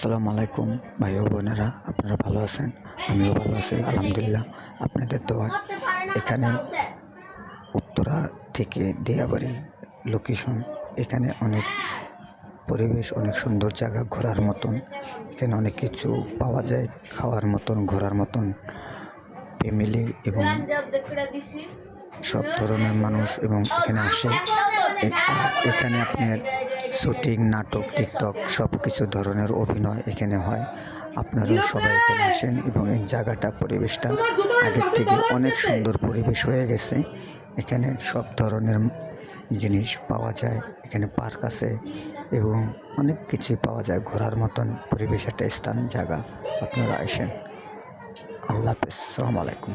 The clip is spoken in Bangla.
আসসালামু আলাইকুম ভাই ও বোনেরা, আপনারা ভালো আছেন? আমিও ভালো আছি আলহামদুলিল্লাহ, আপনাদের দোয়া। এখানে উত্তরা থেকে দিয়াবাড়ি লোকেশন। এখানে অনেক পরিবেশ, অনেক সুন্দর জায়গা, ঘোরার মতন। এখানে অনেক কিছু পাওয়া যায়, খাওয়ার মতন, ঘোরার মতন। ফ্যামিলি এবং সব ধরনের মানুষ এবং এখানে আসে। এখানে আপনার শুটিং, নাটক, টিকটক সব কিছু ধরনের অভিনয় এখানে হয়। আপনারা সবাই এখানে আসেন এবং এই জায়গাটা, পরিবেশটা আগের থেকে অনেক সুন্দর পরিবেশ হয়ে গেছে। এখানে সব ধরনের জিনিস পাওয়া যায়। এখানে পার্ক আছে এবং অনেক কিছুই পাওয়া যায়, ঘোরার মতন পরিবেশ, একটা স্থান, জায়গা। আপনারা আসেন। আল্লাহ হাফেজ, আসসালামু আলাইকুম।